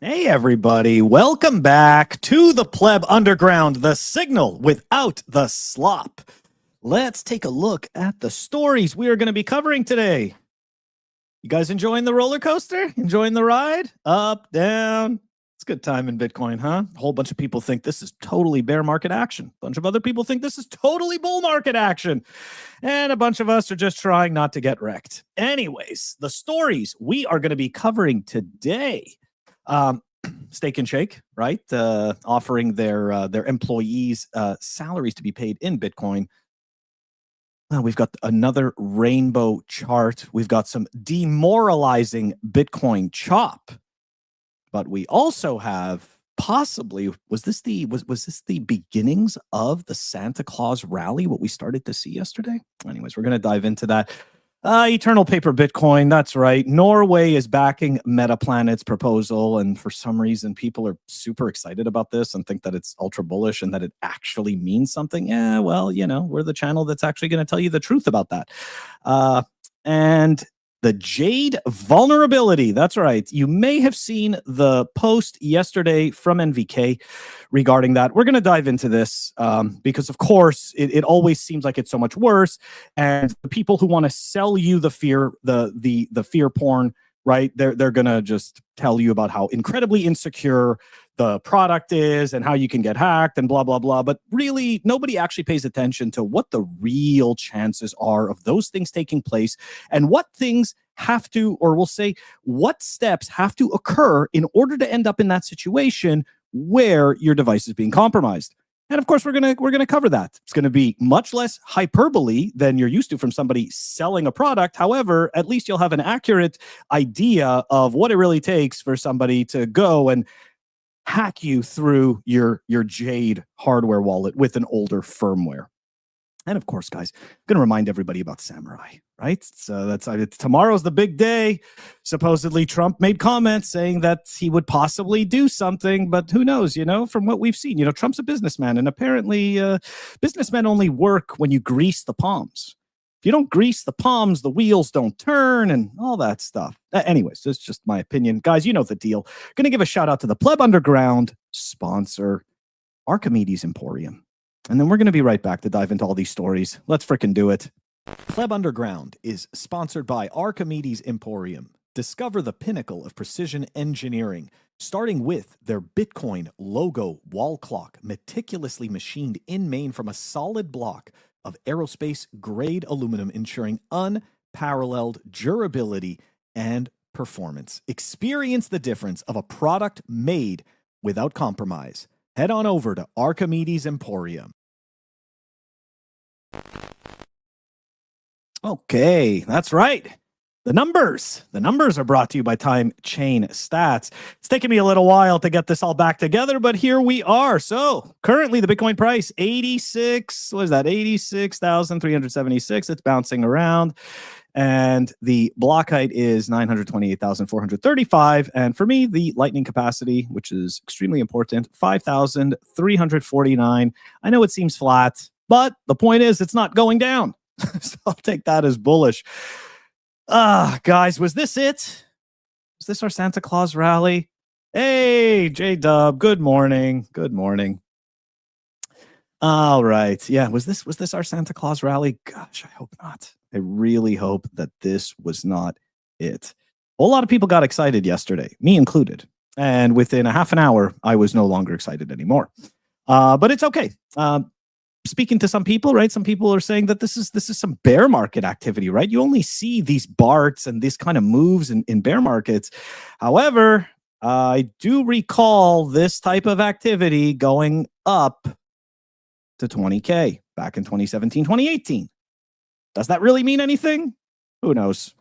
Hey everybody, welcome back to the Pleb Underground, the signal without the slop. Let's take a look at the stories we are going to be covering today. You guys enjoying the roller coaster? Enjoying the ride? Up, down? It's a good time in Bitcoin, huh? A whole bunch of people think this is totally bear market action. A bunch of other people think this is totally bull market action. And a bunch of us are just trying not to get wrecked. Anyways, the stories we are going to be covering today. Steak and Shake, right? Offering their employees salaries to be paid in Bitcoin. We've got another rainbow chart. We've got some demoralizing Bitcoin chop, but we also have possibly was this the beginnings of the Santa Claus rally? What we started to see yesterday. Anyways, we're going to dive into that. Eternal paper Bitcoin, that's right. Norway is backing Metaplanet's proposal, and for some reason, people are super excited about this and think that it's ultra bullish and that it actually means something. Yeah, well, you know, we're the channel that's actually going to tell you the truth about that. And the Jade Vulnerability, that's right. You may have seen the post yesterday from NVK regarding that. We're going to dive into this because, of course, it always seems like it's so much worse. And the people who want to sell you the fear, the fear porn, right? They're going to just tell you about how incredibly insecure the product is and how you can get hacked and blah, blah, blah. But really, nobody actually pays attention to what the real chances are of those things taking place and what things have to, or we'll say, what steps have to occur in order to end up in that situation where your device is being compromised. And of course, we're gonna cover that. It's gonna be much less hyperbole than you're used to from somebody selling a product. However, at least you'll have an accurate idea of what it really takes for somebody to go and hack you through your Jade hardware wallet with an older firmware. And of course, guys, I'm going to remind everybody about Samourai, right? So tomorrow's the big day. Supposedly, Trump made comments saying that he would possibly do something, but who knows, you know, from what we've seen. You know, Trump's a businessman, and apparently businessmen only work when you grease the palms. If you don't grease the palms, the wheels don't turn and all that stuff. Anyways, that's just my opinion. Guys, you know the deal. Going to give a shout out to the Pleb Underground sponsor, Archimedes Emporium. And then we're going to be right back to dive into all these stories. Let's frickin' do it. Pleb Underground is sponsored by Archimedes Emporium. Discover the pinnacle of precision engineering, starting with their Bitcoin logo wall clock, meticulously machined in Maine from a solid block of aerospace-grade aluminum, ensuring unparalleled durability and performance. Experience the difference of a product made without compromise. Head on over to Archimedes Emporium. Okay, that's right. The numbers are brought to you by Time Chain Stats. It's taken me a little while to get this all back together, but here we are. So currently the Bitcoin price, 86,376. It's bouncing around. And the block height is 928,435. And for me, the lightning capacity, which is extremely important, 5,349. I know it seems flat, but the point is it's not going down. So I'll take that as bullish. Guys, was this it? Was this our Santa Claus rally? Hey, J-Dub, good morning. Good morning. All right. Yeah, was this our Santa Claus rally? Gosh, I hope not. I really hope that this was not it. A lot of people got excited yesterday, me included. And within a half an hour, I was no longer excited anymore. But it's okay. Speaking to some people, right? Some people are saying that this is some bear market activity, right? You only see these BARTs and these kind of moves in bear markets. However, I do recall this type of activity going up to 20K back in 2017, 2018. Does that really mean anything? Who knows?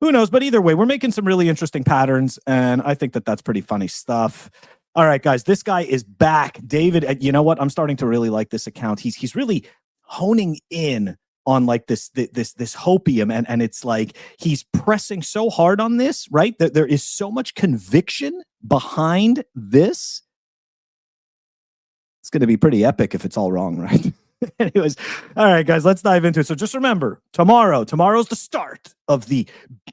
Who knows? But either way, we're making some really interesting patterns, and I think that that's pretty funny stuff. All right, guys, this guy is back. David, you know what? I'm starting to really like this account. He's really honing in on like this hopium, and it's like he's pressing so hard on this, right? That there is so much conviction behind this. It's going to be pretty epic if it's all wrong, right? Anyways, all right, guys, let's dive into it. So just remember, tomorrow's the start of the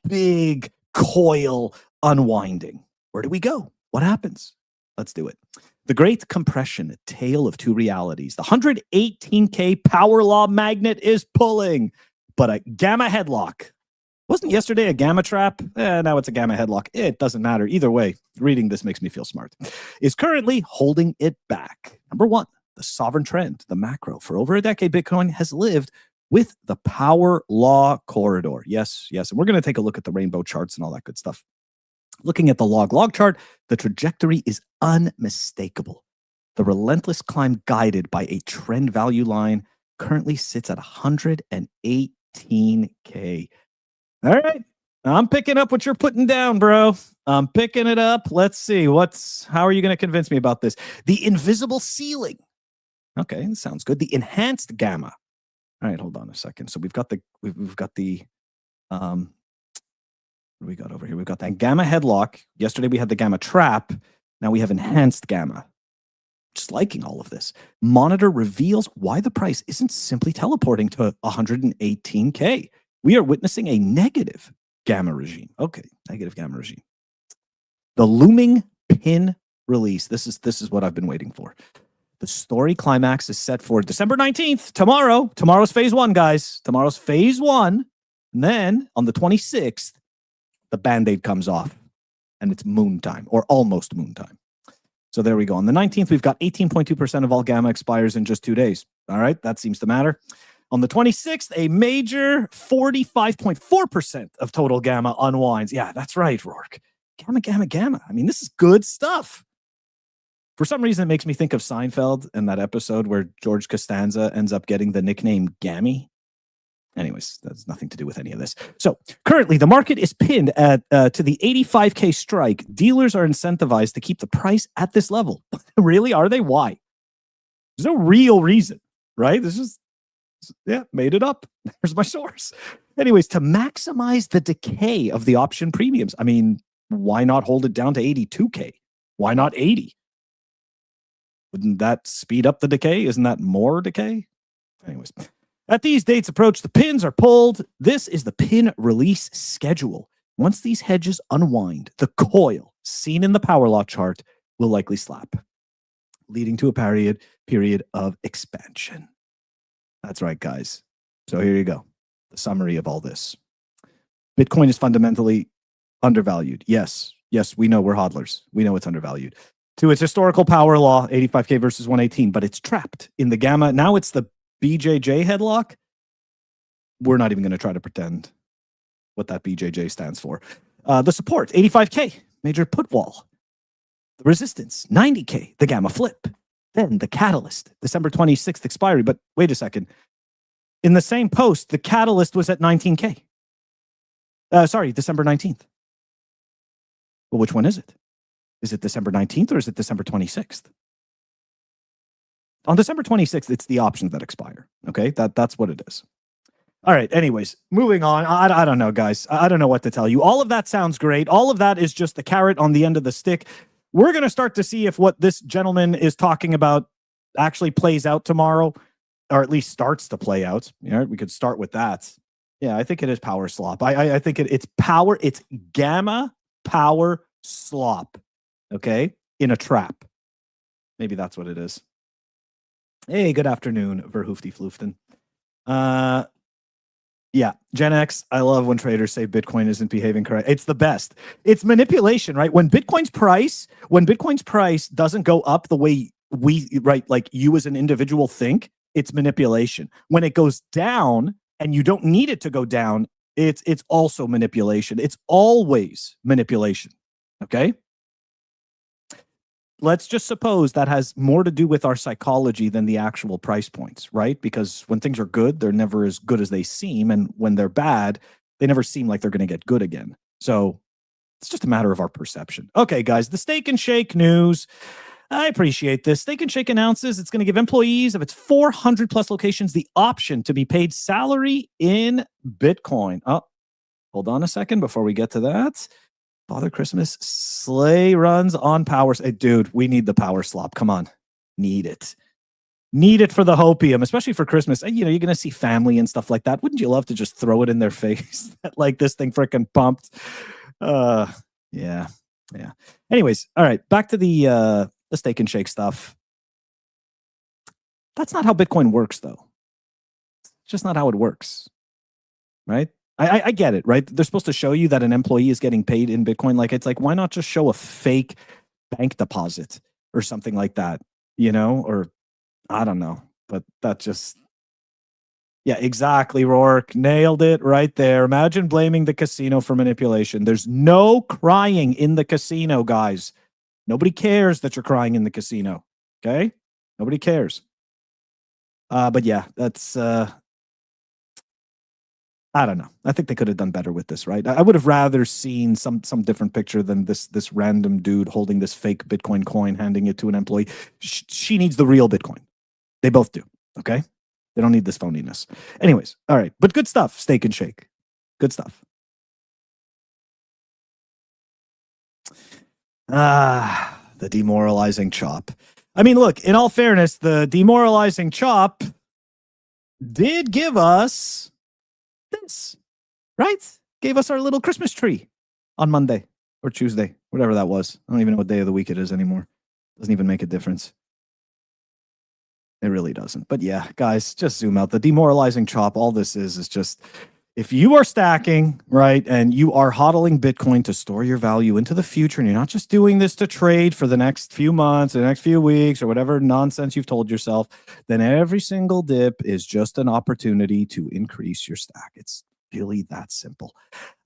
big coil unwinding. Where do we go? what happens? Let's do it. The Great Compression, a tale of two realities. The 118K power law magnet is pulling, but a gamma headlock. Wasn't yesterday a gamma trap? Now it's a gamma headlock. It doesn't matter. Either way, reading this makes me feel smart. Is currently holding it back. Number one, the sovereign trend, the macro. For over a decade, Bitcoin has lived with the power law corridor. Yes. And we're going to take a look at the rainbow charts and all that good stuff. Looking at the log chart, the trajectory is unmistakable. The relentless climb guided by a trend value line currently sits at 118K. All right. I'm picking up what you're putting down, bro. I'm picking it up. Let's see. How are you going to convince me about this? The invisible ceiling. Okay, that sounds good. The enhanced gamma. All right, hold on a second. So we've got the what do we got over here? We've got that gamma headlock. Yesterday we had the gamma trap. Now we have enhanced gamma. Just liking all of this. Monitor reveals why the price isn't simply teleporting to 118K. We are witnessing a negative gamma regime. Okay, negative gamma regime. The looming pin release. This is what I've been waiting for. The story climax is set for December 19th, tomorrow. Tomorrow's phase one, guys. Tomorrow's phase one. And then on the 26th, the Band-Aid comes off. And it's moon time, or almost moon time. So there we go. On the 19th, we've got 18.2% of all gamma expires in just 2 days. All right, that seems to matter. On the 26th, a major 45.4% of total gamma unwinds. Yeah, that's right, Rourke. Gamma. I mean, this is good stuff. For some reason, it makes me think of Seinfeld and that episode where George Costanza ends up getting the nickname Gammy. Anyways, that's nothing to do with any of this. So currently, the market is pinned at to the 85K strike. Dealers are incentivized to keep the price at this level. Really? Are they? Why? There's no real reason, right? This is, made it up. There's my source. Anyways, to maximize the decay of the option premiums, I mean, why not hold it down to 82K? Why not 80? Wouldn't that speed up the decay? Isn't that more decay? Anyways, at these dates approach, the pins are pulled. This is the pin release schedule. Once these hedges unwind, the coil seen in the power law chart will likely slap, leading to a period of expansion. That's right, guys. So here you go. The summary of all this. Bitcoin is fundamentally undervalued. Yes, we know we're hodlers. We know it's undervalued. To its historical power law, 85K versus 118, but it's trapped in the gamma. Now it's the BJJ headlock. We're not even going to try to pretend what that BJJ stands for. The support, 85K, major put wall. The resistance, 90K, the gamma flip. Then the catalyst, December 26th expiry. But wait a second. In the same post, the catalyst was at 19K. December 19th. Well, which one is it? Is it December 19th or is it December 26th? On December 26th, it's the options that expire. Okay, that's what it is. All right, anyways, moving on. I don't know, guys. I don't know what to tell you. All of that sounds great. All of that is just the carrot on the end of the stick. We're going to start to see if what this gentleman is talking about actually plays out tomorrow, or at least starts to play out. We could start with that. Yeah, I think it is power slop. I think it's power. It's gamma power slop. Okay, in a trap. Maybe that's what it is. Hey, good afternoon, Verhoofty Flooften. Yeah, Gen X, I love when traders say Bitcoin isn't behaving correct. It's the best. It's manipulation, right? When Bitcoin's price doesn't go up the way like you as an individual think, it's manipulation. When it goes down and you don't need it to go down, it's also manipulation. It's always manipulation. Okay? Let's just suppose that has more to do with our psychology than the actual price points, right? Because when things are good, they're never as good as they seem. And when they're bad, they never seem like they're going to get good again. So it's just a matter of our perception. Okay, guys, the Steak and Shake news. I appreciate this. Steak and Shake announces it's going to give employees of its 400 plus locations the option to be paid salary in Bitcoin. Oh, hold on a second before we get to that. Father Christmas sleigh runs on power. Hey, dude, we need the power slop. Come on. Need it. Need it for the hopium, especially for Christmas. You're going to see family and stuff like that. Wouldn't you love to just throw it in their face? Like this thing freaking pumped. Yeah. Anyways, all right, back to the Steak and Shake stuff. That's not how Bitcoin works, though. It's just not how it works, right? I get it, right? They're supposed to show you that an employee is getting paid in Bitcoin. Like, it's like, why not just show a fake bank deposit or something like that, or I don't know, but that just, yeah, exactly, Rourke. Nailed it right there. Imagine blaming the casino for manipulation. There's no crying in the casino, guys. Nobody cares that you're crying in the casino, okay? Nobody cares. But yeah, that's I don't know. I think they could have done better with this, right? I would have rather seen some different picture than this random dude holding this fake Bitcoin coin, handing it to an employee. She needs the real Bitcoin. They both do, okay? They don't need this phoniness. Anyways, all right. But good stuff, Steak and Shake. Good stuff. The demoralizing chop. I mean, look, in all fairness, the demoralizing chop did give us this, right? Gave us our little Christmas tree on Monday or Tuesday, whatever that was. I don't even know what day of the week it is anymore. Doesn't even make a difference. It really doesn't. But yeah, guys, just zoom out. The demoralizing chop, all this is just, if you are stacking, right, and you are hodling Bitcoin to store your value into the future, and you're not just doing this to trade for the next few months, or the next few weeks, or whatever nonsense you've told yourself, then every single dip is just an opportunity to increase your stack. It's really that simple.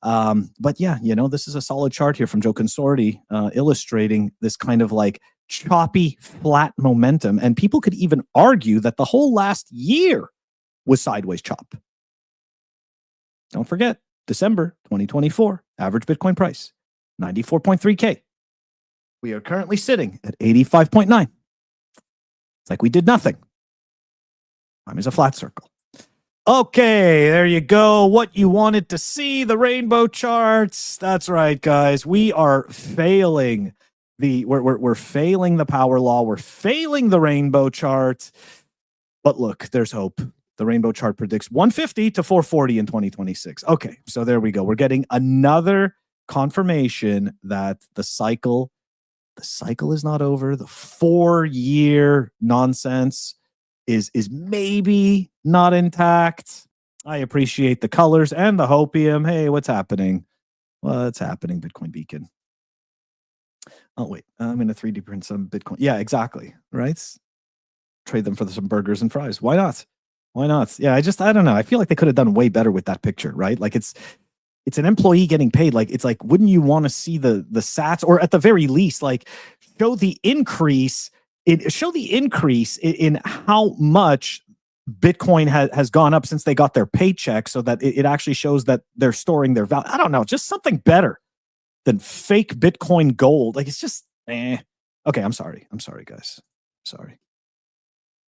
But yeah, this is a solid chart here from Joe Consorti, illustrating this kind of like choppy, flat momentum. And people could even argue that the whole last year was sideways chop. Don't forget, December 2024, average Bitcoin price, 94.3K. We are currently sitting at 85.9. It's like we did nothing. Time is a flat circle. Okay, there you go. What you wanted to see, the rainbow charts. That's right, guys. We are failing we're failing the power law. We're failing the rainbow chart. But look, there's hope. The rainbow chart predicts 150 to 440 in 2026. Okay, so there we go. We're getting another confirmation that the cycle is not over. The 4-year nonsense is maybe not intact. I appreciate the colors and the hopium. Hey, what's happening? What's happening, Bitcoin Beacon? Oh, wait, I'm going to 3D print some Bitcoin. Yeah, exactly, right? Trade them for some burgers and fries. Why not? Why not? Yeah, I don't know. I feel like they could have done way better with that picture, right? Like it's an employee getting paid. Like it's like, wouldn't you want to see the sats, or at the very least, like show the increase in how much Bitcoin has gone up since they got their paycheck, so that it actually shows that they're storing their value. I don't know, just something better than fake Bitcoin gold. Like it's just Okay, I'm sorry, guys. Sorry.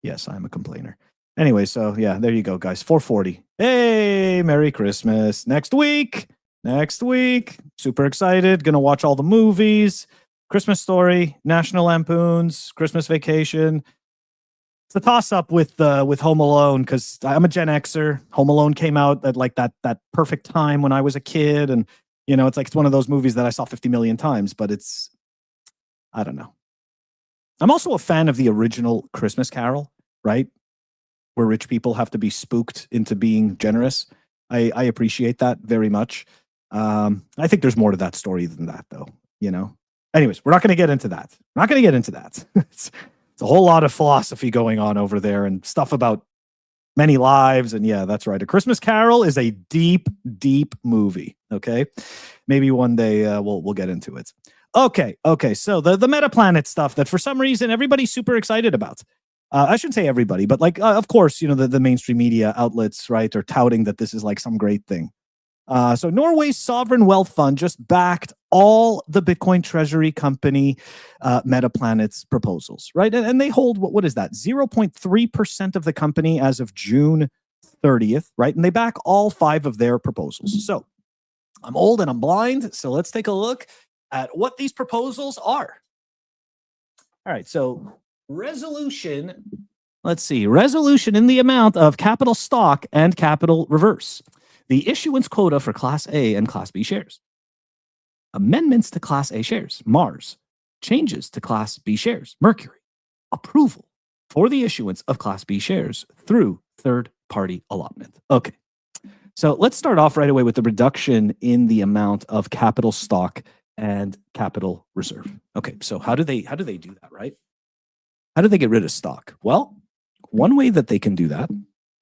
Yes, I'm a complainer. Anyway, so yeah, there you go, guys. 440. Hey, Merry Christmas. Next week. Super excited. Gonna watch all the movies. Christmas Story, National Lampoons, Christmas Vacation. It's a toss-up with Home Alone, because I'm a Gen Xer. Home Alone came out at like that perfect time when I was a kid, and it's like it's one of those movies that I saw 50 million times, but I don't know. I'm also a fan of the original Christmas Carol, right? Where rich people have to be spooked into being generous. I appreciate that very much. I think there's more to that story than that, though. Anyways, we're not going to get into that. It's a whole lot of philosophy going on over there, and stuff about many lives. And yeah, that's right. A Christmas Carol is a deep, deep movie. Okay, maybe one day we'll get into it. Okay. So the Metaplanet stuff that for some reason everybody's super excited about. I shouldn't say everybody, but like, of course, the mainstream media outlets, right, are touting that this is like some great thing. So Norway's sovereign wealth fund just backed all the Bitcoin treasury company Metaplanet's proposals, right? And they hold, what is that, 0.3% of the company as of June 30th, right? And they back all 5 of their proposals. So I'm old and I'm blind, so let's take a look at what these proposals are. All right, so resolution, let's see, resolution in the amount of capital stock and capital reverse. The issuance quota for Class A and Class B shares. Amendments to Class A shares, Mars. Changes to Class B shares, Mercury. Approval for the issuance of Class B shares through third-party allotment. Okay, so let's start off right away with the reduction in the amount of capital stock and capital reserve. Okay, so how do they do that, right? How do they get rid of stock? Well, one way that they can do that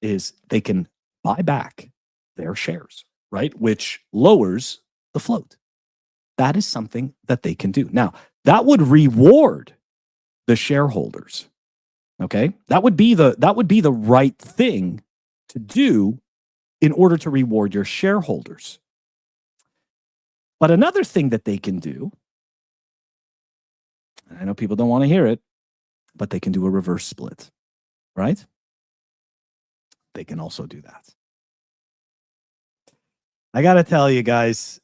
is they can buy back their shares, right? Which lowers the float. That is something that they can do. Now, that would reward the shareholders. Okay? That would be the right thing to do in order to reward your shareholders. But another thing that they can do, I know people don't want to hear it, but they can do a reverse split, right? They can also do that. I got to tell you guys,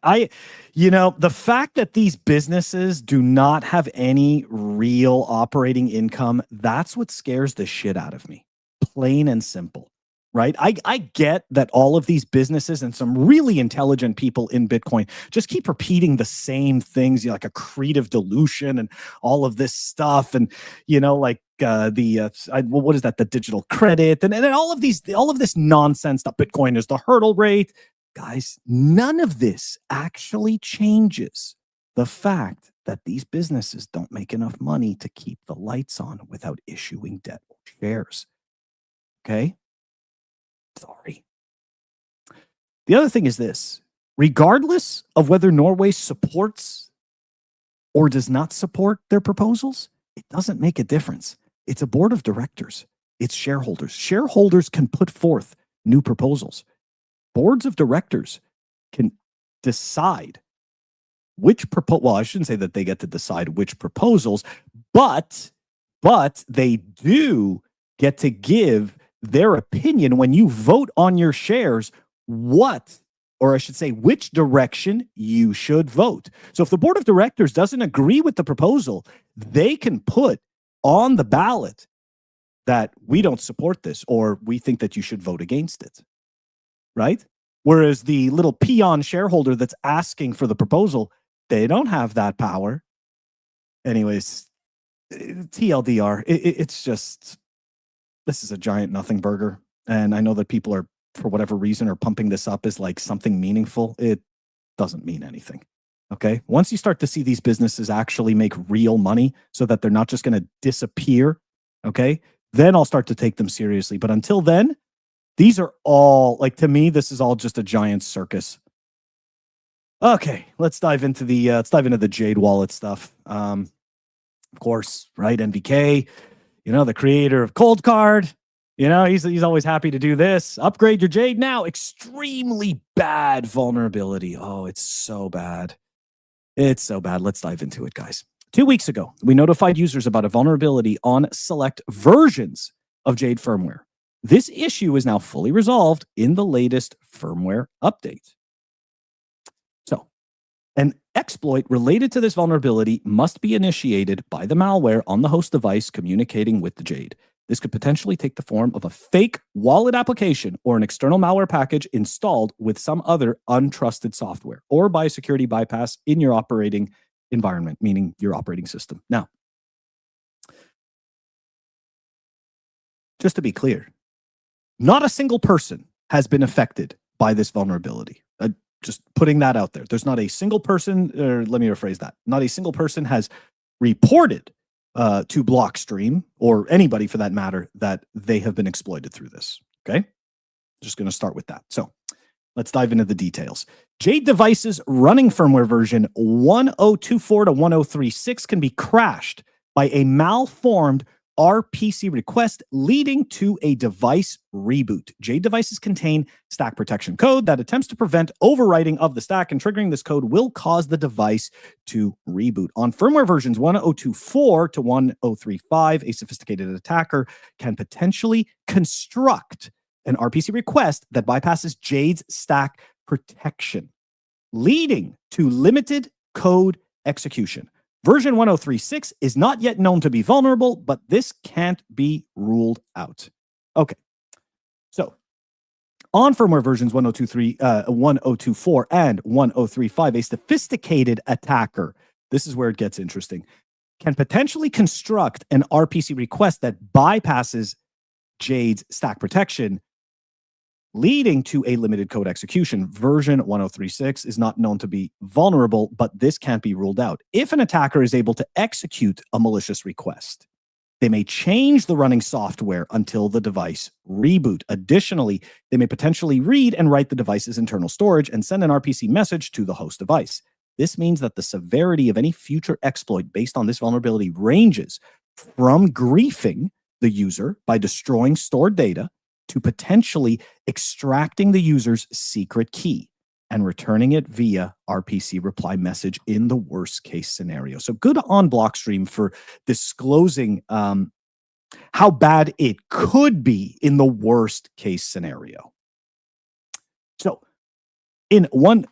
the fact that these businesses do not have any real operating income, that's what scares the shit out of me. Plain and simple, right? I get that all of these businesses and some really intelligent people in Bitcoin just keep repeating the same things, like accretive dilution and all of this stuff. And, what is that? The digital credit and all of this nonsense that Bitcoin is the hurdle rate. Guys, none of this actually changes the fact that these businesses don't make enough money to keep the lights on without issuing debt or shares. Okay? Sorry. The other thing is this. Regardless of whether Norway supports or does not support their proposals, it doesn't make a difference. It's a board of directors. It's shareholders. Shareholders can put forth new proposals. Boards of directors can decide which I shouldn't say that they get to decide which proposals, but they do get to give their opinion when you vote on your shares, which direction you should vote. So if the board of directors doesn't agree with the proposal, they can put on the ballot that we don't support this or we think that you should vote against it. Right? Whereas the little peon shareholder that's asking for the proposal, they don't have that power. Anyways, TLDR, it's just, this is a giant nothing burger. And I know that people are, for whatever reason, are pumping this up as like something meaningful. It doesn't mean anything. Okay? Once you start to see these businesses actually make real money so that they're not just going to disappear, okay, then I'll start to take them seriously. But until then, these are all, to me, this is all just a giant circus. Okay, let's dive into the Jade wallet stuff. Of course, right? NVK, the creator of Cold Card, he's always happy to do this. Upgrade your Jade now. Extremely bad vulnerability. Oh, it's so bad. It's so bad. Let's dive into it, guys. 2 weeks ago, we notified users about a vulnerability on select versions of Jade firmware. This issue is now fully resolved in the latest firmware update. So, an exploit related to this vulnerability must be initiated by the malware on the host device communicating with the Jade. This could potentially take the form of a fake wallet application or an external malware package installed with some other untrusted software or by a security bypass in your operating environment, meaning your operating system. Now, just to be clear, not a single person has been affected by this vulnerability. Just putting that out there. There's not a single person, or let me rephrase that. Not a single person has reported to Blockstream, or anybody for that matter, that they have been exploited through this. Okay? Just going to start with that. So let's dive into the details. Jade devices running firmware version 1024 to 1036 can be crashed by a malformed RPC request leading to a device reboot. Jade devices contain stack protection code that attempts to prevent overwriting of the stack, and triggering this code will cause the device to reboot. On firmware versions 1024 to 1035, a sophisticated attacker can potentially construct an RPC request that bypasses Jade's stack protection, leading to limited code execution. Version 1036 is not yet known to be vulnerable, but this can't be ruled out. Okay. So On firmware versions 1023, 1024, and 1035, a sophisticated attacker, this is where it gets interesting, can potentially construct an RPC request that bypasses Jade's stack protection, leading to a limited code execution. Version 1036 is not known to be vulnerable, but this can't be ruled out. If an attacker is able to execute a malicious request, they may change the running software until the device reboot. Additionally, they may potentially read and write the device's internal storage and send an RPC message to the host device. This means that the severity of any future exploit based on this vulnerability ranges from griefing the user by destroying stored data to potentially extracting the user's secret key and returning it via RPC reply message in the worst case scenario. So good on Blockstream for disclosing how bad it could be in the worst case scenario. So in one,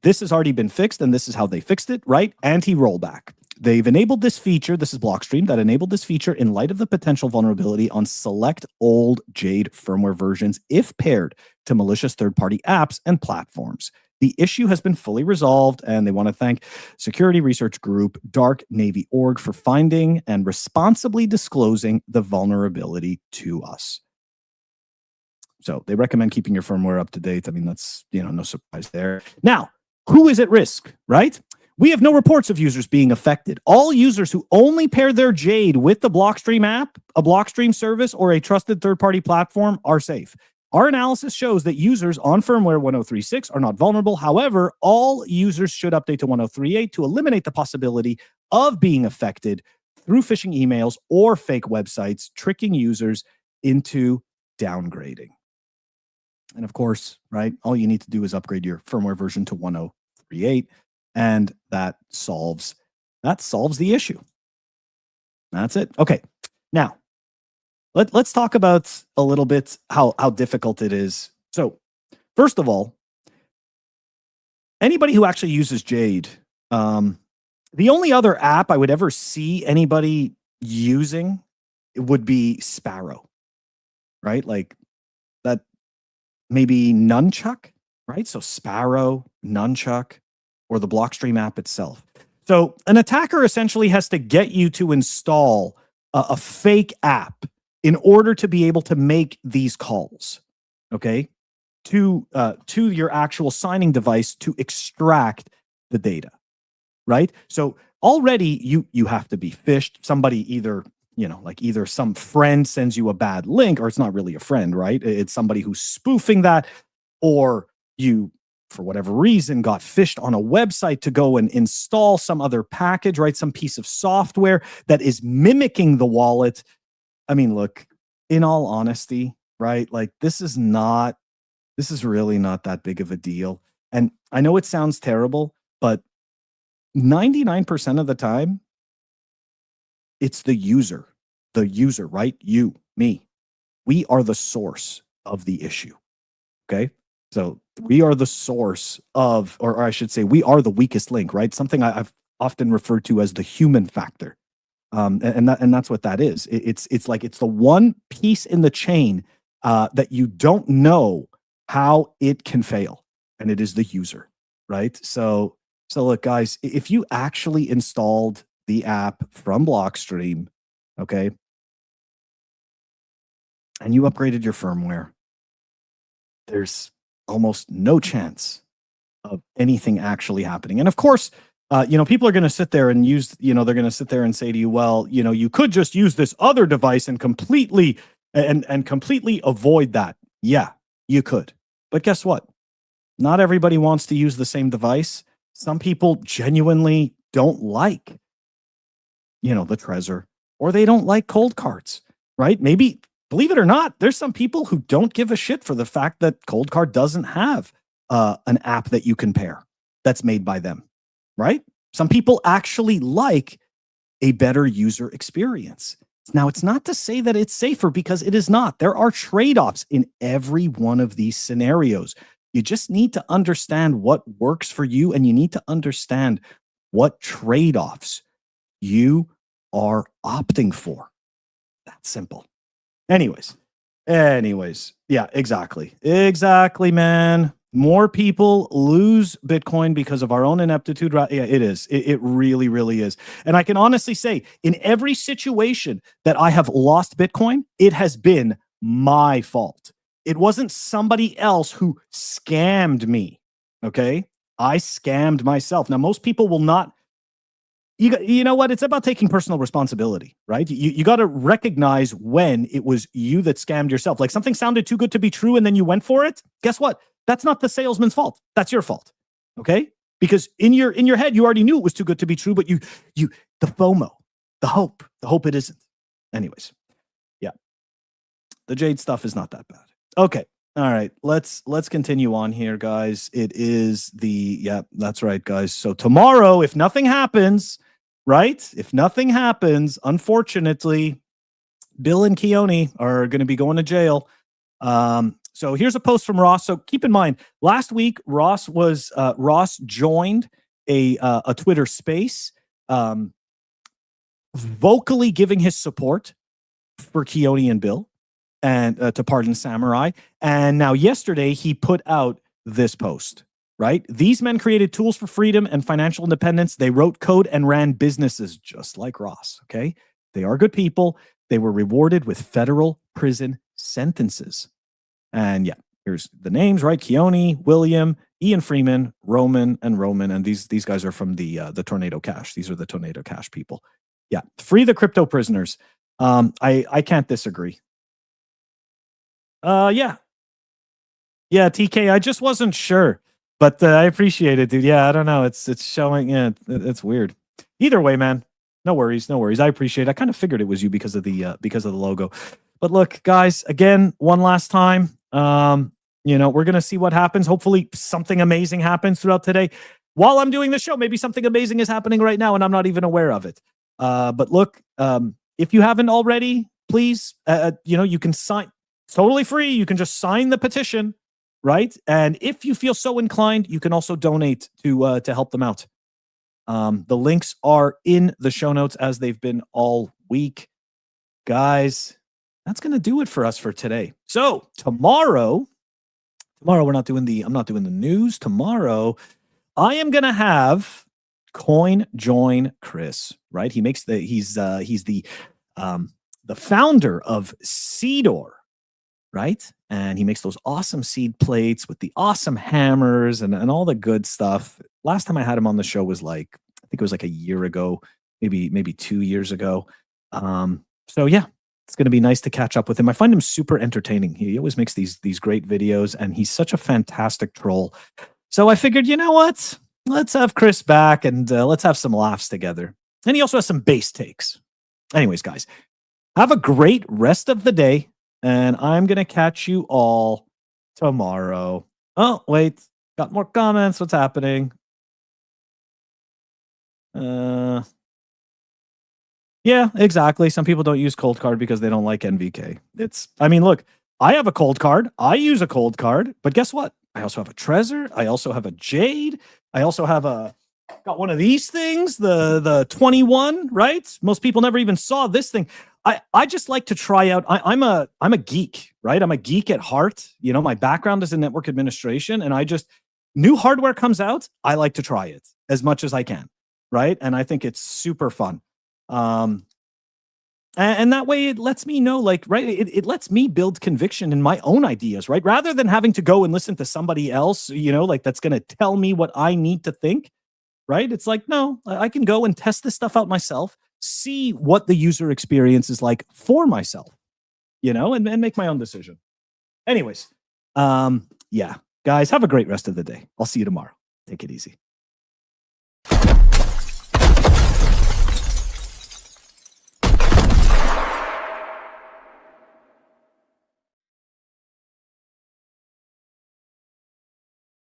this has already been fixed, and this is how they fixed it, right? Anti-rollback. They've enabled this feature. This is Blockstream that enabled this feature in light of the potential vulnerability on select old Jade firmware versions if paired to malicious third-party apps and platforms. The issue has been fully resolved, and they want to thank security research group Dark Navy Org for finding and responsibly disclosing the vulnerability to us. So they recommend keeping your firmware up to date. I mean, that's, no surprise there. Now, who is at risk, right? We have no reports of users being affected. All users who only pair their Jade with the Blockstream app, a Blockstream service, or a trusted third-party platform are safe. Our analysis shows that users on firmware 1036 are not vulnerable. However, all users should update to 1038 to eliminate the possibility of being affected through phishing emails or fake websites, tricking users into downgrading. And of course, right, all you need to do is upgrade your firmware version to 1038. And that solves the issue. That's it. Okay. Now, let's talk about a little bit how difficult it is. So, first of all, anybody who actually uses Jade, the only other app I would ever see anybody using would be Sparrow, right? Like that, maybe Nunchuck, right? So Sparrow, Nunchuck, or the Blockstream app itself. So an attacker essentially has to get you to install a fake app in order to be able to make these calls, okay, to your actual signing device to extract the data, right? So already you have to be phished. Somebody either some friend sends you a bad link, or it's not really a friend, right? It's somebody who's spoofing that, or you, for whatever reason, got phished on a website to go and install some other package, right? Some piece of software that is mimicking the wallet. I mean, look, in all honesty, right? Like this is really not that big of a deal. And I know it sounds terrible, but 99% of the time, it's the user, right? You, me, we are the source of the issue. Okay. So we are the source of, or I should say, we are the weakest link, right? Something I've often referred to as the human factor. And that's what that is. It's like, it's the one piece in the chain that you don't know how it can fail. And it is the user, right? So look, guys, if you actually installed the app from Blockstream, okay, and you upgraded your firmware, there's almost no chance of anything actually happening. And of course, people are going to sit there and they're going to sit there and say to you, well, you could just use this other device and completely avoid that. Yeah, you could. But guess what? Not everybody wants to use the same device. Some people genuinely don't like, the Trezor, or they don't like cold cards, right? Maybe, believe it or not, there's some people who don't give a shit for the fact that Cold Card doesn't have an app that you can pair that's made by them, right? Some people actually like a better user experience. Now, it's not to say that it's safer, because it is not. There are trade-offs in every one of these scenarios. You just need to understand what works for you, and you need to understand what trade-offs you are opting for. That's simple. Anyways, Yeah, exactly. Exactly, man. More people lose Bitcoin because of our own ineptitude. Yeah, it is. It really, really is. And I can honestly say, in every situation that I have lost Bitcoin, it has been my fault. It wasn't somebody else who scammed me. Okay. I scammed myself. Now, most people will not. You know what? It's about taking personal responsibility, right? You got to recognize when it was you that scammed yourself. Like something sounded too good to be true and then you went for it. Guess what? That's not the salesman's fault. That's your fault. Okay? Because in your head you already knew it was too good to be true, but you the FOMO, the hope it isn't. Anyways, yeah. The Jade stuff is not that bad. Okay. All right, let's continue on here, guys. It is that's right, guys. So tomorrow, if nothing happens, right? If nothing happens, unfortunately, Bill and Keone are going to be going to jail. So here's a post from Ross. So keep in mind, last week Ross joined a Twitter space, vocally giving his support for Keone and Bill, and to pardon Samourai. And now yesterday he put out this post, right? These men created tools for freedom and financial independence. They wrote code and ran businesses just like Ross, okay? They are good people. They were rewarded with federal prison sentences. And yeah, here's the names, right? Keone, William, Ian Freeman, Roman, and these guys are from the Tornado Cash. These are the Tornado Cash people. Yeah, free the crypto prisoners. I can't disagree. Yeah, TK. I just wasn't sure, but I appreciate it, dude. Yeah, I don't know. It's showing. Yeah, it's weird. Either way, man. No worries. I appreciate it. I kind of figured it was you because of the logo. But look, guys. Again, one last time. We're gonna see what happens. Hopefully, something amazing happens throughout today. While I'm doing the show, maybe something amazing is happening right now, and I'm not even aware of it. But look, if you haven't already, please, you can sign. It's totally free. You can just sign the petition, right? And if you feel so inclined, you can also donate to help them out. The links are in the show notes as they've been all week. Guys, that's going to do it for us for today. So tomorrow I'm not doing the news. Tomorrow, I am going to have Coin Join Chris, right? He's the founder of Seedor, right? And he makes those awesome seed plates with the awesome hammers and all the good stuff. Last time I had him on the show was I think it was like a year ago, maybe 2 years ago. So yeah, it's going to be nice to catch up with him. I find him super entertaining. He always makes these great videos, and he's such a fantastic troll. So I figured, you know what? Let's have Chris back, and let's have some laughs together. And he also has some base takes. Anyways, guys, have a great rest of the day. And I'm going to catch you all tomorrow. Oh, wait. Got more comments. What's happening? Yeah, exactly. Some people don't use cold card because they don't like NVK. Look, I have a cold card. I use a cold card. But guess what? I also have a Trezor. I also have a Jade. I also have got one of these things, the 21, right? Most people never even saw this thing. I just like to try out. I'm a geek, right? I'm a geek at heart. My background is in network administration, and new hardware comes out, I like to try it as much as I can, right? And I think it's super fun. And that way it lets me know, right? It lets me build conviction in my own ideas, right? Rather than having to go and listen to somebody else, that's going to tell me what I need to think, right? It's like, no, I can go and test this stuff out myself, see what the user experience is like for myself, and make my own decision. Anyways, yeah, guys, have a great rest of the day. I'll see you tomorrow. Take it easy.